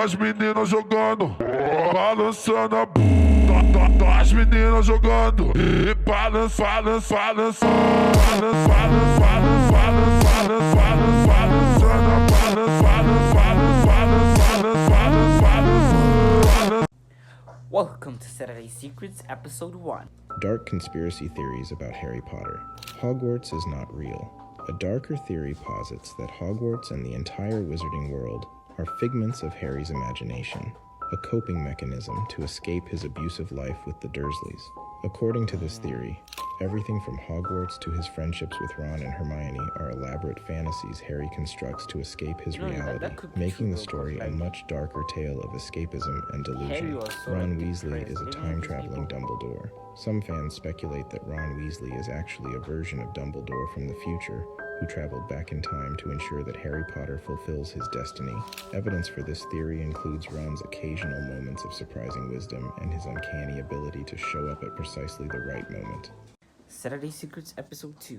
das meninas jogando, balançando a bunda, das meninas jogando e balança, balança, balança, balança, balança, balança, balança, balança, balançando a balança, balança, balança, balança, balança, balança. Welcome to Saturday Secrets, Episode 1. Dark conspiracy theories about Harry Potter. Hogwarts is not real. A darker theory posits that Hogwarts and the entire wizarding world are figments of Harry's imagination, a coping mechanism to escape his abusive life with the Dursleys. According to this theory, everything from Hogwarts to his friendships with Ron and Hermione are elaborate fantasies Harry constructs to escape his reality, making the story a much darker tale of escapism and delusion. Ron Weasley is a time-traveling Dumbledore. Some fans speculate that Ron Weasley is actually a version of Dumbledore from the future, who traveled back in time to ensure that Harry Potter fulfills his destiny. Evidence for this theory includes Ron's occasional moments of surprising wisdom and his uncanny ability to show up at precisely the right moment. Saturday Secrets, Episode 2.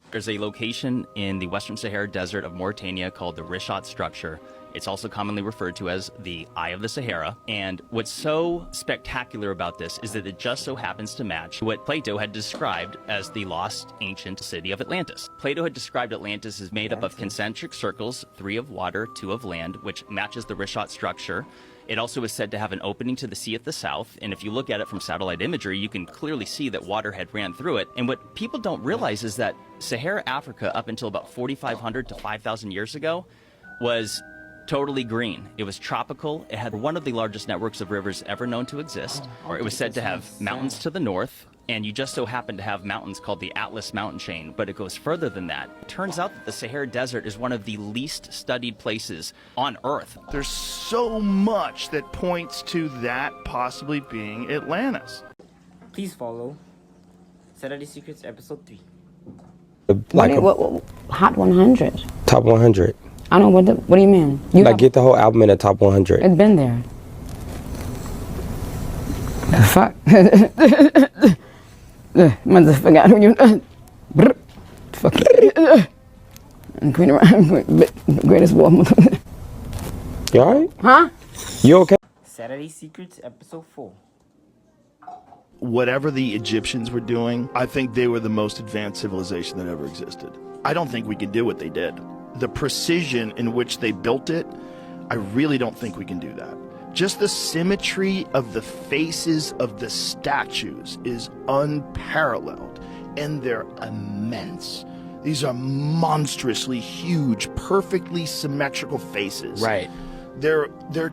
There's a location in the Western Sahara Desert of Mauritania called the Rishat Structure. It's also commonly referred to as the Eye of the Sahara. And what's so spectacular about this is that it just so happens to match what Plato had described as the lost ancient city of Atlantis. Plato had described Atlantis as made up of concentric circles, 3 of water, 2 of land, which matches the Rishat structure. It also is said to have an opening to the sea at the south, and if you look at it from satellite imagery, you can clearly see that water had ran through it. And what people don't realize is that Sahara Africa, up until about 4,500 to 5,000 years ago, was totally green. It was tropical. It had one of the largest networks of rivers ever known to exist. Or it was said to have mountains to the north, and you just so happen to have mountains called the Atlas mountain chain, but it goes further than that. It turns out that the Sahara Desert is one of the least studied places on Earth. There's so much that points to that possibly being Atlantis. Please follow Saturday Secrets, Episode 3. What, Hot 100? Top 100. I don't know, what do you mean? Get the whole album in the top 100. It's been there. Fuck. Motherfucker, who you... Fuck you. Queen of greatest war. You alright? Huh? You okay? Saturday Secrets, Episode 4. Whatever the Egyptians were doing, I think they were the most advanced civilization that ever existed. I don't think we can do what they did. The precision in which they built it, I really don't think we can do that. Just the symmetry of the faces of the statues is unparalleled, and they're immense. These are monstrously huge, perfectly symmetrical faces. Right. Their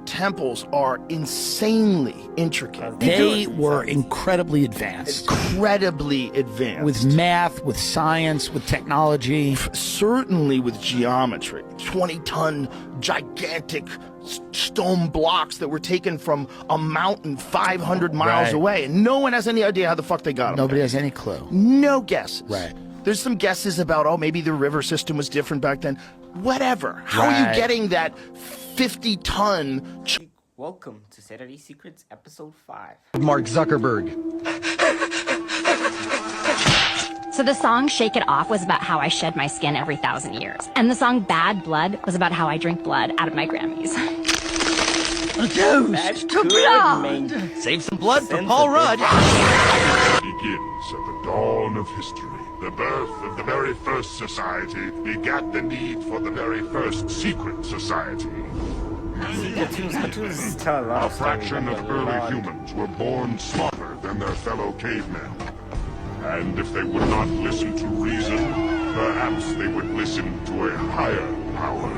temples are insanely intricate. They were incredibly advanced. Incredibly advanced. With math, with science, with technology. Certainly with geometry. 20-ton gigantic stone blocks that were taken from a mountain 500 miles away. And no one has any idea how the fuck they got them. Nobody has any clue. No guesses. Right. There's some guesses about, oh, maybe the river system was different back then. Whatever. How are you getting that 50-ton... Welcome to Saturday Secrets, Episode 5. Mark Zuckerberg. So the song Shake It Off was about how I shed my skin every 1,000 years. And the song Bad Blood was about how I drink blood out of my Grammys. A toast to blood! Save some blood for Paul Rudd. Begins at the dawn of history. The birth of the very first society begat the need for the very first secret society. Cartoons tell a lot A of stories. fraction of early humans were born smarter than their fellow cavemen. And if they would not listen to reason, perhaps they would listen to a higher power.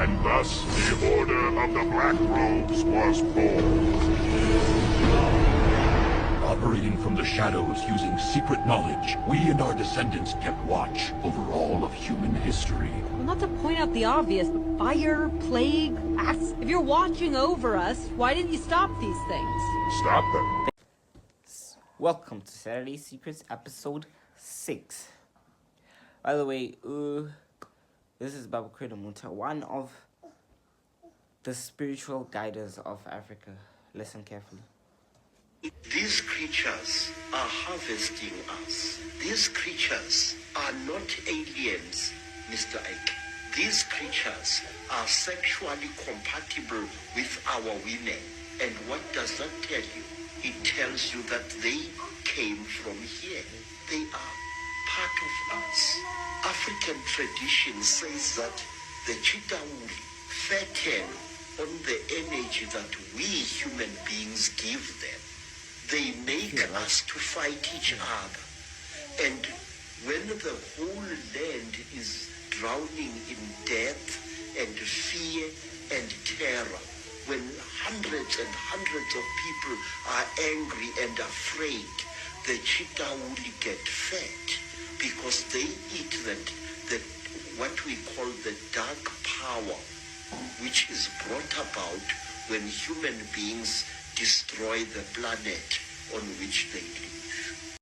And thus, the Order of the Black Robes was born. Operating from the shadows using secret knowledge, we and our descendants kept watch over all of human history. Well, not to point out the obvious, but fire, plague, acts. If you're watching over us, why didn't you stop these things? Stop them. Welcome to Saturday Secrets, Episode 6. By the way, this is Baba Kredamuta, one of the spiritual guiders of Africa. Listen carefully. These creatures are harvesting us. These creatures are not aliens. Mr. Ike, these creatures are sexually compatible with our women. And what does that tell you? It tells you that they came from here. They are part of us. African tradition says that the Chitauri fatten on the energy that we human beings give them. They make us to fight each other. And when the whole land is drowning in death and fear and terror, when hundreds and hundreds of people are angry and afraid, the Chitauri get fat because they eat that what we call the dark power, which is brought about when human beings destroy the planet on which they live.